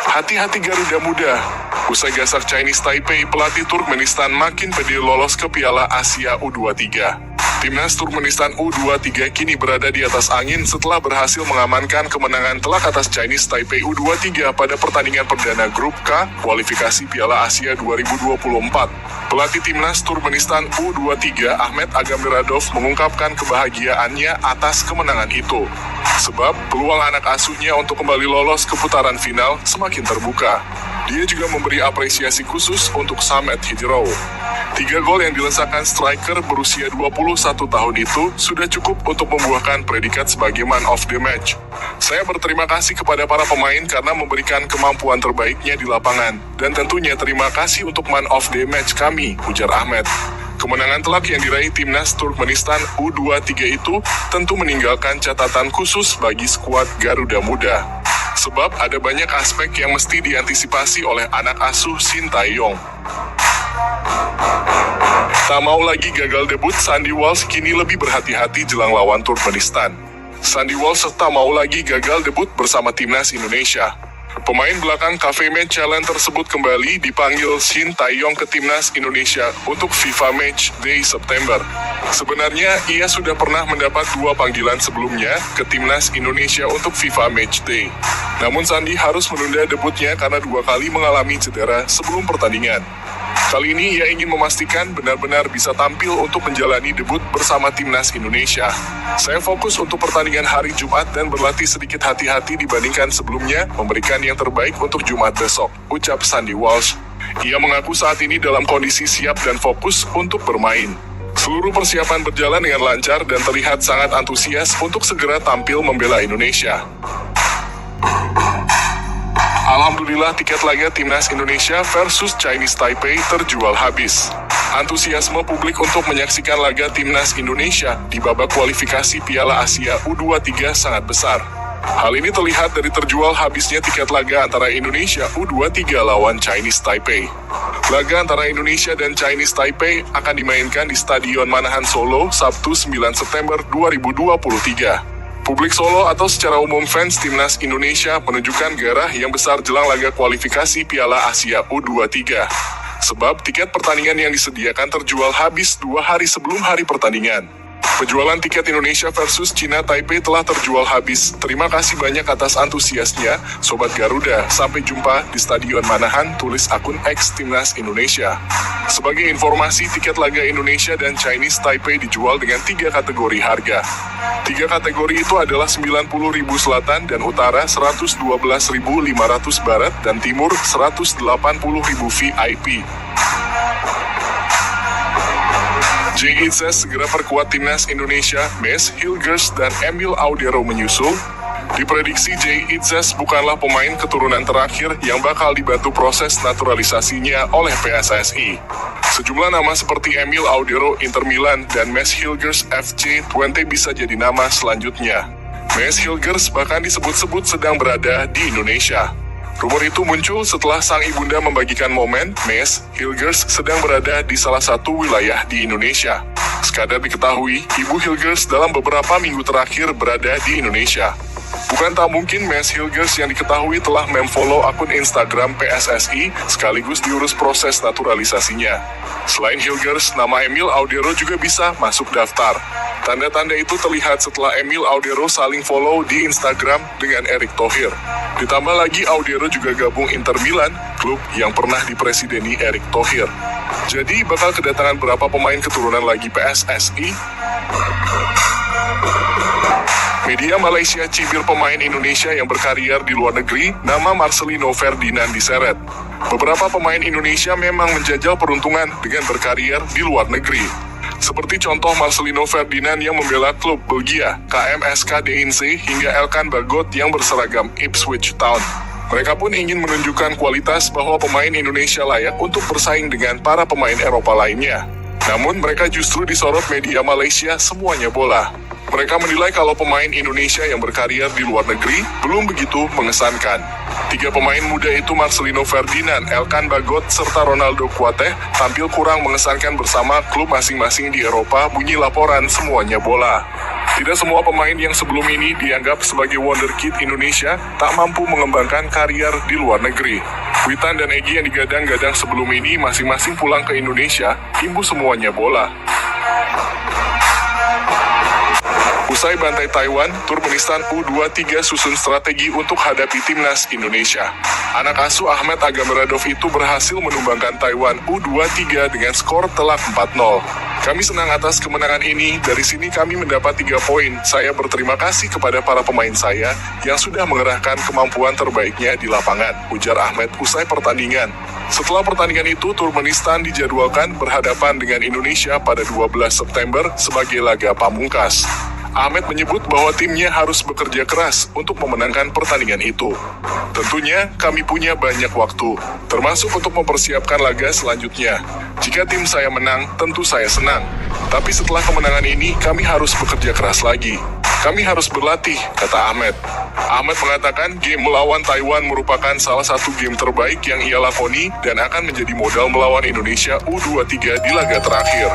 Hati-hati Garuda Muda. Usai gasak Chinese Taipei, pelatih Turkmenistan makin pede lolos ke Piala Asia U23. Timnas Turkmenistan U23 kini berada di atas angin setelah berhasil mengamankan kemenangan telak atas Chinese Taipei U23 pada pertandingan perdana Grup K, kualifikasi Piala Asia 2024. Pelatih Timnas Turkmenistan U23 Ahmet Agamiradov mengungkapkan kebahagiaannya atas kemenangan itu. Sebab peluang anak asuhnya untuk kembali lolos ke putaran final semakin terbuka. Dia juga memberi apresiasi khusus untuk Samet Hijrou. 3 gol yang dilesakan striker berusia 21 tahun itu sudah cukup untuk membuahkan predikat sebagai man of the match. Saya berterima kasih kepada para pemain karena memberikan kemampuan terbaiknya di lapangan. Dan tentunya terima kasih untuk man of the match kami, ujar Ahmed. Kemenangan telak yang diraih Timnas Turkmenistan U23 itu tentu meninggalkan catatan khusus bagi skuad Garuda Muda. Sebab ada banyak aspek yang mesti diantisipasi oleh anak asuh Shin Tae-yong. Tak mau lagi gagal debut, Sandy Walsh kini lebih berhati-hati jelang lawan Turkmenistan. Sandy Walsh tak mau lagi gagal debut bersama Timnas Indonesia. Pemain belakang Cafe Match Challenge tersebut kembali dipanggil Shin Tae-yong ke Timnas Indonesia untuk FIFA Match Day September. Sebenarnya, ia sudah pernah mendapat 2 panggilan sebelumnya ke Timnas Indonesia untuk FIFA Match Day. Namun Sandy harus menunda debutnya karena 2 kali mengalami cedera sebelum pertandingan. Kali ini ia ingin memastikan benar-benar bisa tampil untuk menjalani debut bersama Timnas Indonesia. Saya fokus untuk pertandingan hari Jumat dan berlatih sedikit hati-hati dibandingkan sebelumnya, memberikan yang terbaik untuk Jumat besok, ucap Sandy Walsh. Ia mengaku saat ini dalam kondisi siap dan fokus untuk bermain. Seluruh persiapan berjalan dengan lancar dan terlihat sangat antusias untuk segera tampil membela Indonesia. Alhamdulillah, tiket laga Timnas Indonesia versus Chinese Taipei terjual habis. Antusiasme publik untuk menyaksikan laga Timnas Indonesia di babak kualifikasi Piala Asia U23 sangat besar. Hal ini terlihat dari terjual habisnya tiket laga antara Indonesia U23 lawan Chinese Taipei. Laga antara Indonesia dan Chinese Taipei akan dimainkan di Stadion Manahan Solo Sabtu 9 September 2023. Publik Solo atau secara umum fans Timnas Indonesia menunjukkan gairah yang besar jelang laga kualifikasi Piala Asia U23. Sebab tiket pertandingan yang disediakan terjual habis 2 hari sebelum hari pertandingan. Penjualan tiket Indonesia versus China Taipei telah terjual habis. Terima kasih banyak atas antusiasnya, Sobat Garuda. Sampai jumpa di Stadion Manahan, tulis akun X Timnas Indonesia. Sebagai informasi, tiket laga Indonesia dan Chinese Taipei dijual dengan 3 kategori harga. 3 kategori itu adalah 90.000 Selatan dan Utara, 112.500 Barat, dan Timur, 180.000 VIP. JIZ segera perkuat Timnas Indonesia, Mes Hilgers dan Emil Audero menyusul. Diprediksi JIZ bukanlah pemain keturunan terakhir yang bakal dibantu proses naturalisasinya oleh PSSI. Sejumlah nama seperti Emil Audero Inter Milan dan Mes Hilgers FC Twente bisa jadi nama selanjutnya. Mes Hilgers bahkan disebut-sebut sedang berada di Indonesia. Rumor itu muncul setelah sang ibunda membagikan momen Mes Hilgers sedang berada di salah satu wilayah di Indonesia. Sekadar diketahui, Ibu Hilgers dalam beberapa minggu terakhir berada di Indonesia. Bukan tak mungkin Mes Hilgers yang diketahui telah memfollow akun Instagram PSSI sekaligus diurus proses naturalisasinya. Selain Hilgers, nama Emil Audero juga bisa masuk daftar. Tanda-tanda itu terlihat setelah Emil Audero saling follow di Instagram dengan Erick Thohir. Ditambah lagi Audero juga gabung Inter Milan, klub yang pernah dipresideni Erick Thohir. Jadi bakal kedatangan berapa pemain keturunan lagi PSSI? Media Malaysia cibir pemain Indonesia yang berkarier di luar negeri, nama Marcelino Ferdinand diseret. Beberapa pemain Indonesia memang menjajal peruntungan dengan berkarier di luar negeri. Seperti contoh Marcelino Ferdinand yang membela klub Belgia, KMSK Deinze, hingga Elkan Bagot yang berseragam Ipswich Town. Mereka pun ingin menunjukkan kualitas bahwa pemain Indonesia layak untuk bersaing dengan para pemain Eropa lainnya. Namun mereka justru disorot media Malaysia semuanya bola. Mereka menilai kalau pemain Indonesia yang berkarier di luar negeri belum begitu mengesankan. 3 pemain muda itu Marcelino Ferdinand, Elkan Bagot, serta Ronaldo Kuateh tampil kurang mengesankan bersama klub masing-masing di Eropa, bunyi laporan semuanya bola. Tidak semua pemain yang sebelum ini dianggap sebagai wonderkid Indonesia tak mampu mengembangkan karier di luar negeri. Witan dan Egy yang digadang-gadang sebelum ini masing-masing pulang ke Indonesia, imbus semuanya bola. Usai bantai Taiwan, Turkmenistan U23 susun strategi untuk hadapi timnas Indonesia. Anak asuh Ahmed Agameradov itu berhasil menumbangkan Taiwan U23 dengan skor telak 4-0. Kami senang atas kemenangan ini, dari sini kami mendapat 3 poin. Saya berterima kasih kepada para pemain saya yang sudah mengerahkan kemampuan terbaiknya di lapangan, ujar Ahmed usai pertandingan. Setelah pertandingan itu, Turkmenistan dijadwalkan berhadapan dengan Indonesia pada 12 September sebagai laga pamungkas. Ahmed menyebut bahwa timnya harus bekerja keras untuk memenangkan pertandingan itu. Tentunya, kami punya banyak waktu, termasuk untuk mempersiapkan laga selanjutnya. Jika tim saya menang, tentu saya senang. Tapi setelah kemenangan ini, kami harus bekerja keras lagi. Kami harus berlatih, kata Ahmed. Ahmed mengatakan game melawan Taiwan merupakan salah satu game terbaik yang ia lakoni dan akan menjadi modal melawan Indonesia U23 di laga terakhir.